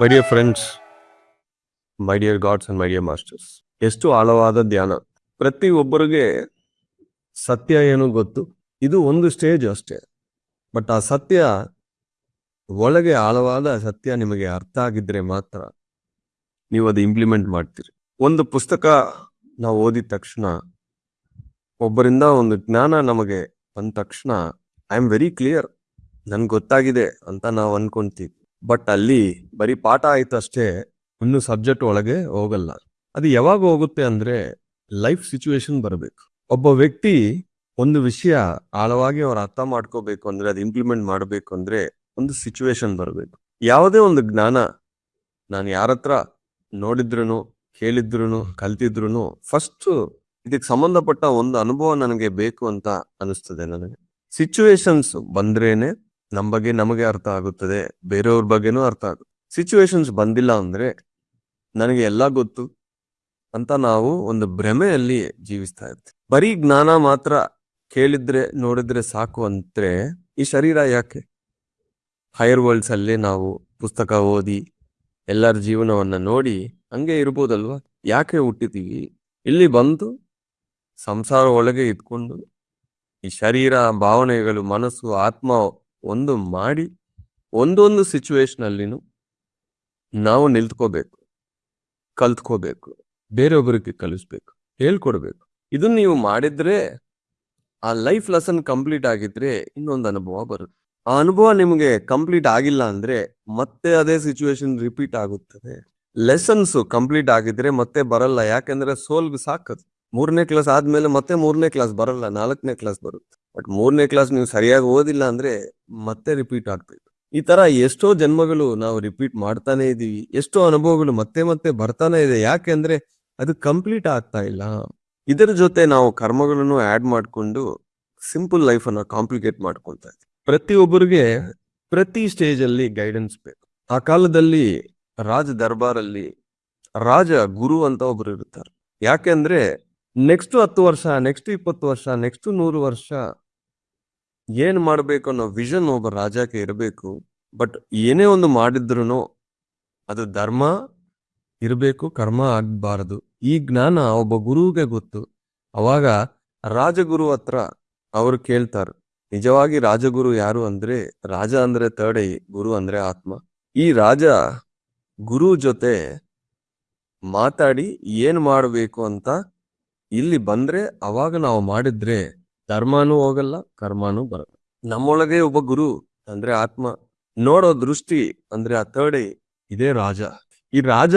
My dear friends, my dear God's and my dear masters, ಎಷ್ಟು ಆಳವಾದ ಧ್ಯಾನ. ಪ್ರತಿ ಒಬ್ಬರಿಗೆ ಸತ್ಯ ಏನು ಗೊತ್ತು, ಇದು ಒಂದು ಸ್ಟೇಜ್ ಅಷ್ಟೇ. ಬಟ್ ಆ ಸತ್ಯ ಒಳಗೆ ಆಳವಾದ ಸತ್ಯ ನಿಮಗೆ ಅರ್ಥ ಆಗಿದ್ರೆ ಮಾತ್ರ ನೀವು ಅದು ಇಂಪ್ಲಿಮೆಂಟ್ ಮಾಡ್ತೀರಿ. ಒಂದು ಪುಸ್ತಕ ನಾವು ಓದಿದ ತಕ್ಷಣ, ಒಬ್ಬರಿಂದ ಒಂದು ಜ್ಞಾನ ನಮಗೆ ಬಂದ ತಕ್ಷಣ ಐ ಆಮ್ ವೆರಿ ಕ್ಲಿಯರ್, ನನ್ಗೆ ಗೊತ್ತಾಗಿದೆ ಅಂತ ನಾವು ಅನ್ಕೊಂತೀವಿ. ಬಟ್ ಅಲ್ಲಿ ಬರೀ ಪಾಠ ಆಯ್ತು ಅಷ್ಟೇ, ಇನ್ನು ಸಬ್ಜೆಕ್ಟ್ ಒಳಗೆ ಹೋಗಲ್ಲ. ಅದು ಯಾವಾಗ ಹೋಗುತ್ತೆ ಅಂದ್ರೆ ಲೈಫ್ ಸಿಚುವೇಶನ್ ಬರಬೇಕು. ಒಬ್ಬ ವ್ಯಕ್ತಿ ಒಂದು ವಿಷಯ ಆಳವಾಗಿ ಅವ್ರು ಅರ್ಥ ಮಾಡ್ಕೋಬೇಕು ಅಂದ್ರೆ, ಅದು ಇಂಪ್ಲಿಮೆಂಟ್ ಮಾಡಬೇಕು ಅಂದ್ರೆ ಒಂದು ಸಿಚುವೇಶನ್ ಬರಬೇಕು. ಯಾವುದೇ ಒಂದು ಜ್ಞಾನ ನಾನು ಯಾರ ಹತ್ರ ನೋಡಿದ್ರು, ಕೇಳಿದ್ರು, ಕಲ್ತಿದ್ರು, ಫಸ್ಟ್ ಇದಕ್ಕೆ ಸಂಬಂಧಪಟ್ಟ ಒಂದು ಅನುಭವ ನನಗೆ ಬೇಕು ಅಂತ ಅನಿಸ್ತದೆ. ನನಗೆ ಸಿಚುವೇಶನ್ಸ್ ಬಂದ್ರೇನೆ ನಮ್ಮ ಬಗ್ಗೆ ನಮಗೆ ಅರ್ಥ ಆಗುತ್ತದೆ, ಬೇರೆಯವ್ರ ಬಗ್ಗೆನೂ ಅರ್ಥ ಆಗುತ್ತೆ. ಸಿಚುವೇಶನ್ಸ್ ಬಂದಿಲ್ಲ ಅಂದ್ರೆ ನನಗೆ ಎಲ್ಲ ಗೊತ್ತು ಅಂತ ನಾವು ಒಂದು ಭ್ರಮೆಯಲ್ಲಿ ಜೀವಿಸ್ತಾ ಇರ್ತೀವಿ. ಬರೀ ಜ್ಞಾನ ಮಾತ್ರ ಕೇಳಿದ್ರೆ ನೋಡಿದ್ರೆ ಸಾಕು ಅಂದ್ರೆ ಈ ಶರೀರ ಯಾಕೆ? ಹೈಯರ್ ವರ್ಲ್ಡ್ಸ್ ಅಲ್ಲಿ ನಾವು ಪುಸ್ತಕ ಓದಿ ಎಲ್ಲರ ಜೀವನವನ್ನ ನೋಡಿ ಹಂಗೆ ಇರ್ಬೋದಲ್ವಾ? ಯಾಕೆ ಹುಟ್ಟಿದೀವಿ? ಇಲ್ಲಿ ಬಂದು ಸಂಸಾರ ಒಳಗೆ ಇದ್ಕೊಂಡು ಈ ಶರೀರ, ಭಾವನೆಗಳು, ಮನಸ್ಸು, ಆತ್ಮ ಒಂದು ಮಾಡಿ ಒಂದೊಂದು ಸಿಚುವೇಶನ್ ಅಲ್ಲಿನೂ ನಾವು ನಿಲ್ತ್ಕೋಬೇಕು, ಕಲ್ತ್ಕೋಬೇಕು, ಬೇರೊಬ್ಬರಿಗೆ ಕಲಿಸ್ಬೇಕು, ಹೇಳ್ಕೊಡ್ಬೇಕು. ಇದನ್ನ ನೀವು ಮಾಡಿದ್ರೆ ಆ ಲೈಫ್ ಲೆಸನ್ ಕಂಪ್ಲೀಟ್ ಆಗಿದ್ರೆ ಇನ್ನೊಂದು ಅನುಭವ ಬರುತ್ತೆ. ಆ ಅನುಭವ ನಿಮಗೆ ಕಂಪ್ಲೀಟ್ ಆಗಿಲ್ಲ ಅಂದ್ರೆ ಮತ್ತೆ ಅದೇ ಸಿಚುವೇಶನ್ ರಿಪೀಟ್ ಆಗುತ್ತದೆ. ಲೆಸನ್ಸ್ ಕಂಪ್ಲೀಟ್ ಆಗಿದ್ರೆ ಮತ್ತೆ ಬರಲ್ಲ, ಯಾಕೆಂದ್ರೆ ಸೋಲ್ಗೆ ಸಾಕದು. 3ನೇ ಕ್ಲಾಸ್ ಆದ್ಮೇಲೆ ಮತ್ತೆ 3ನೇ ಕ್ಲಾಸ್ ಬರಲ್ಲ, 4ನೇ ಕ್ಲಾಸ್ ಬರುತ್ತೆ. ಬಟ್ 3ನೇ ಕ್ಲಾಸ್ ನೀವು ಸರಿಯಾಗಿ ಓದಿಲ್ಲ ಅಂದ್ರೆ ಮತ್ತೆ ರಿಪೀಟ್ ಆಗ್ಬೇಕು. ಈ ತರ ಎಷ್ಟೋ ಜನ್ಮಗಳು ನಾವು ರಿಪೀಟ್ ಮಾಡ್ತಾನೆ ಇದೀವಿ, ಎಷ್ಟೋ ಅನುಭವಗಳು ಮತ್ತೆ ಮತ್ತೆ ಬರ್ತಾನೆ ಇದೆ. ಯಾಕೆಂದ್ರೆ ಅದು ಕಂಪ್ಲೀಟ್ ಆಗ್ತಾ ಇಲ್ಲ. ಇದರ ಜೊತೆ ನಾವು ಕರ್ಮಗಳನ್ನು ಆಡ್ ಮಾಡ್ಕೊಂಡು ಸಿಂಪಲ್ ಲೈಫ್ ಅನ್ನ ಕಾಂಪ್ಲಿಕೇಟ್ ಮಾಡ್ಕೊಳ್ತಾ ಇದ್ದೀವಿ. ಪ್ರತಿಯೊಬ್ಬರಿಗೆ ಪ್ರತಿ ಸ್ಟೇಜ್ ಅಲ್ಲಿ ಗೈಡೆನ್ಸ್ ಬೇಕು. ಆ ಕಾಲದಲ್ಲಿ ರಾಜ ದರ್ಬಾರಲ್ಲಿ ರಾಜ ಗುರು ಅಂತ ಒಬ್ರು ಇರ್ತಾರೆ. ಯಾಕೆಂದ್ರೆ ನೆಕ್ಸ್ಟ್ 10 ವರ್ಷ, ನೆಕ್ಸ್ಟ್ 20 ವರ್ಷ, ನೆಕ್ಸ್ಟ್ 100 ವರ್ಷ ಏನ್ ಮಾಡ್ಬೇಕು ಅನ್ನೋ ವಿಷನ್ ಒಬ್ಬ ರಾಜಕ್ಕೆ ಇರಬೇಕು. ಬಟ್ ಏನೇ ಒಂದು ಮಾಡಿದ್ರು ಅದು ಧರ್ಮ ಇರಬೇಕು, ಕರ್ಮ ಆಗ್ಬಾರದು. ಈ ಜ್ಞಾನ ಒಬ್ಬ ಗುರುವಿಗೆ ಗೊತ್ತು. ಅವಾಗ ರಾಜಗುರು ಹತ್ರ ಅವ್ರು ಕೇಳ್ತಾರೆ, ನಿಜವಾಗಿ ರಾಜಗುರು ಯಾರು ಅಂದ್ರೆ, ರಾಜ ಅಂದ್ರೆ ಥರ್ಡ್ ಐ, ಗುರು ಅಂದ್ರೆ ಆತ್ಮ. ಈ ರಾಜ ಗುರು ಜೊತೆ ಮಾತಾಡಿ ಏನ್ ಮಾಡ್ಬೇಕು ಅಂತ ಇಲ್ಲಿ ಬಂದ್ರೆ ಅವಾಗ ನಾವು ಮಾಡಿದ್ರೆ ಧರ್ಮನೂ ಹೋಗಲ್ಲ, ಕರ್ಮನೂ ಬರಲ್ಲ. ನಮ್ಮೊಳಗೆ ಒಬ್ಬ ಗುರು ಅಂದ್ರೆ ಆತ್ಮ, ನೋಡೋ ದೃಷ್ಟಿ ಅಂದ್ರೆ ಆ ಥರ್ಡ್ ಐ, ಇದೇ ರಾಜ. ಈ ರಾಜ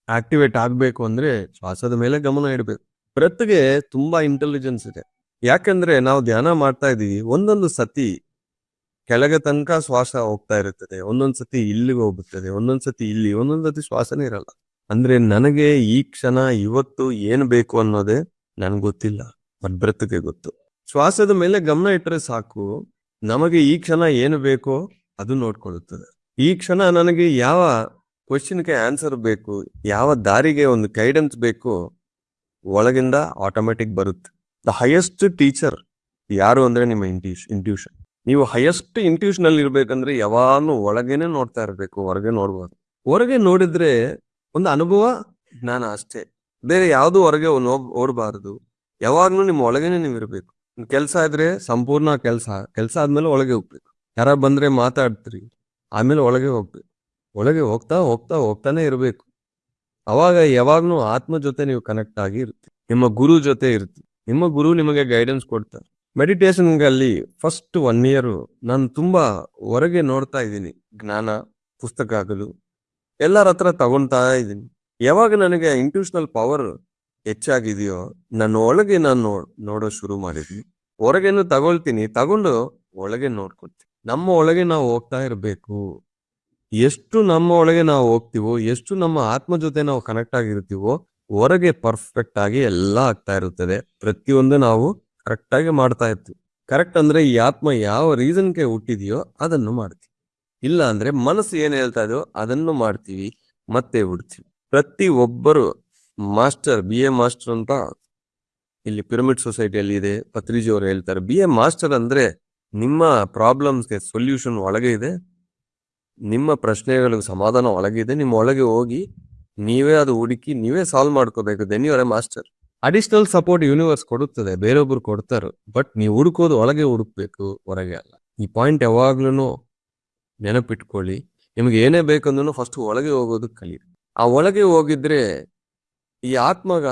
ಆಕ್ಟಿವೇಟ್ ಆಗ್ಬೇಕು ಅಂದ್ರೆ ಶ್ವಾಸದ ಮೇಲೆ ಗಮನ ಇಡಬೇಕು. ಬ್ರೆತ್ಗೆ ತುಂಬಾ ಇಂಟೆಲಿಜೆನ್ಸ್ ಇದೆ. ಯಾಕಂದ್ರೆ ನಾವು ಧ್ಯಾನ ಮಾಡ್ತಾ ಇದೀವಿ, ಒಂದೊಂದು ಸತಿ ಕೆಳಗೆ ತನಕ ಶ್ವಾಸ ಹೋಗ್ತಾ ಇರುತ್ತದೆ, ಒಂದೊಂದ್ ಸತಿ ಇಲ್ಲಿಗೆ ಹೋಗುತ್ತದೆ, ಒಂದೊಂದ್ ಸತಿ ಇಲ್ಲಿ, ಒಂದೊಂದ್ ಸತಿ ಶ್ವಾಸನೇ ಇರಲ್ಲ. ಅಂದ್ರೆ ನನಗೆ ಈ ಕ್ಷಣ ಇವತ್ತು ಏನ್ ಬೇಕು ಅನ್ನೋದೇ ನನ್ಗೆ ಗೊತ್ತಿಲ್ಲ, ಬಟ್ ಬ್ರೆತ್ಗೆ ಗೊತ್ತು. ಶ್ವಾಸದ ಮೇಲೆ ಗಮನ ಇಟ್ಟರೆ ಸಾಕು, ನಮಗೆ ಈ ಕ್ಷಣ ಏನು ಬೇಕೋ ಅದು ನೋಡ್ಕೊಳ್ಳುತ್ತದೆ. ಈ ಕ್ಷಣ ನನಗೆ ಯಾವ ಕ್ವಶನ್ಗೆ ಆನ್ಸರ್ ಬೇಕು, ಯಾವ ದಾರಿಗೆ ಒಂದು ಗೈಡೆನ್ಸ್ ಬೇಕು, ಒಳಗಿಂದ ಆಟೋಮೆಟಿಕ್ ಬರುತ್ತೆ. ದ ಹೈಯೆಸ್ಟ್ ಟೀಚರ್ ಯಾರು ಅಂದ್ರೆ ನಿಮ್ಮ ಇಂಟ್ಯೂಷನ್. ನೀವು ಹೈಯೆಸ್ಟ್ ಇಂಟ್ಯೂಷನ್ ಅಲ್ಲಿ ಇರ್ಬೇಕಂದ್ರೆ ಯಾವಾಗ್ಲೂ ಒಳಗೇನೆ ನೋಡ್ತಾ ಇರ್ಬೇಕು, ಹೊರಗೆ ನೋಡ್ಬಾರ್ದು. ಹೊರಗೆ ನೋಡಿದ್ರೆ ಒಂದು ಅನುಭವ, ಜ್ಞಾನ ಅಷ್ಟೇ, ಬೇರೆ ಯಾವ್ದು ಹೊರಗೆ ಓಡಬಾರದು. ಯಾವಾಗ್ಲೂ ನಿಮ್ಮ ಒಳಗೇನೆ ನೀವು ಇರ್ಬೇಕು. ಕೆಲ್ಸ ಇದ್ರೆ ಸಂಪೂರ್ಣ ಕೆಲ್ಸ ಆದ್ಮೇಲೆ ಒಳಗೆ ಹೋಗ್ಬೇಕು. ಯಾರ ಬಂದ್ರೆ ಮಾತಾಡ್ತೀರಿ, ಆಮೇಲೆ ಒಳಗೆ ಹೋಗ್ಬೇಕು. ಒಳಗೆ ಹೋಗ್ತಾ ಹೋಗ್ತಾ ಹೋಗ್ತಾನೆ ಇರ್ಬೇಕು. ಅವಾಗ ಯಾವಾಗ್ಲೂ ಆತ್ಮ ಜೊತೆ ನೀವು ಕನೆಕ್ಟ್ ಆಗಿ ಇರ್ತೀವಿ, ನಿಮ್ಮ ಗುರು ಜೊತೆ ಇರ್ತೀವಿ. ನಿಮ್ಮ ಗುರು ನಿಮಗೆ ಗೈಡೆನ್ಸ್ ಕೊಡ್ತಾರೆ. ಮೆಡಿಟೇಷನ್ ಅಲ್ಲಿ ಫಸ್ಟ್ 1 year ನಾನು ತುಂಬಾ ಹೊರಗೆ ನೋಡ್ತಾ ಇದ್ದೀನಿ, ಜ್ಞಾನ ಪುಸ್ತಕಗಳು ಎಲ್ಲರ ಹತ್ರ ತಗೊಂತಾ ಇದ್ದೀನಿ. ಯಾವಾಗ ನನಗೆ ಇಂಟ್ಯೂಷನಲ್ ಪವರ್ ಹೆಚ್ಚಾಗಿದೆಯೋ ನನ್ನ ಒಳಗೆ ನಾನು ನೋಡೋ ಶುರು ಮಾಡಿದ್ವಿ. ಹೊರಗೇನು ತಗೊಳ್ತೀನಿ, ತಗೊಂಡು ಒಳಗೆ ನೋಡ್ಕೊಳ್ತೀನಿ. ನಮ್ಮ ಒಳಗೆ ನಾವು ಹೋಗ್ತಾ ಇರ್ಬೇಕು. ಎಷ್ಟು ನಮ್ಮ ಒಳಗೆ ನಾವು ಹೋಗ್ತೀವೋ, ಎಷ್ಟು ನಮ್ಮ ಆತ್ಮ ಜೊತೆ ನಾವು ಕನೆಕ್ಟ್ ಆಗಿರ್ತೀವೋ, ಹೊರಗೆ ಪರ್ಫೆಕ್ಟ್ ಆಗಿ ಎಲ್ಲ ಆಗ್ತಾ ಇರುತ್ತದೆ. ಪ್ರತಿಯೊಂದು ನಾವು ಕರೆಕ್ಟ್ ಆಗಿ ಮಾಡ್ತಾ ಇರ್ತೀವಿ. ಕರೆಕ್ಟ್ ಅಂದ್ರೆ ಈ ಆತ್ಮ ಯಾವ ರೀಸನ್ಗೆ ಹುಟ್ಟಿದೆಯೋ ಅದನ್ನು ಮಾಡ್ತೀವಿ. ಇಲ್ಲ ಅಂದ್ರೆ ಮನಸ್ಸು ಏನ್ ಹೇಳ್ತಾ ಇದೆಯೋ ಅದನ್ನು ಮಾಡ್ತೀವಿ, ಮತ್ತೆ ಬಿಡ್ತೀವಿ. ಪ್ರತಿ ಒಬ್ಬರು ಮಾಸ್ಟರ್, BA ಮಾಸ್ಟರ್ ಅಂತ ಇಲ್ಲಿ ಪಿರಮಿಡ್ ಸೊಸೈಟಿಯಲ್ಲಿ ಇದೆ. ಪತ್ರಿಜಿ ಅವರು ಹೇಳ್ತಾರೆ, BA ಮಾಸ್ಟರ್ ಅಂದ್ರೆ ನಿಮ್ಮ ಪ್ರಾಬ್ಲಮ್ಸ್ಗೆ ಸೊಲ್ಯೂಷನ್ ಒಳಗೆ ಇದೆ, ನಿಮ್ಮ ಪ್ರಶ್ನೆಗಳಿಗೆ ಸಮಾಧಾನ ಒಳಗಿದೆ, ನಿಮ್ಮ ಒಳಗೆ ಹೋಗಿ ನೀವೇ ಅದು ಹುಡುಕಿ ನೀವೇ ಸಾಲ್ವ್ ಮಾಡ್ಕೋಬೇಕು. Then you are a master. Additional support universe ಕೊಡುತ್ತದೆ, ಬೇರೊಬ್ರು ಕೊಡ್ತಾರೆ, ಬಟ್ ನೀವು ಹುಡುಕೋದು ಒಳಗೆ ಹುಡುಕ್ಬೇಕು, ಹೊರಗೆ ಅಲ್ಲ. ಈ ಪಾಯಿಂಟ್ ಯಾವಾಗ್ಲೂ ನೆನಪಿಟ್ಕೊಳ್ಳಿ. ನಿಮ್ಗೆ ಏನೇ ಬೇಕಂದ್ರೂ ಫಸ್ಟ್ ಒಳಗೆ ಹೋಗೋದು ಕಲೀರಿ. ಆ ಒಳಗೆ ಹೋಗಿದ್ರೆ ಈ ಆತ್ಮಗ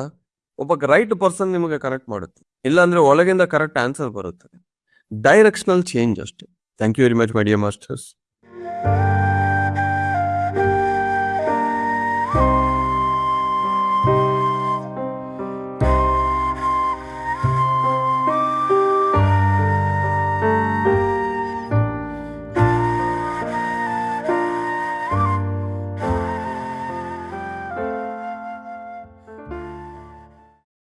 ಒಬ್ಬ ರೈಟ್ ಪರ್ಸನ್ ನಿಮಗೆ ಕರೆಕ್ಟ್ ಮಾಡುತ್ತೆ, ಇಲ್ಲಾಂದ್ರೆ ಒಳಗಿಂದ ಕರೆಕ್ಟ್ ಆನ್ಸರ್ ಬರುತ್ತೆ. ಡೈರೆಕ್ಷನಲ್ ಚೇಂಜ್ ಅಷ್ಟೇ. Thank you very much my dear masters.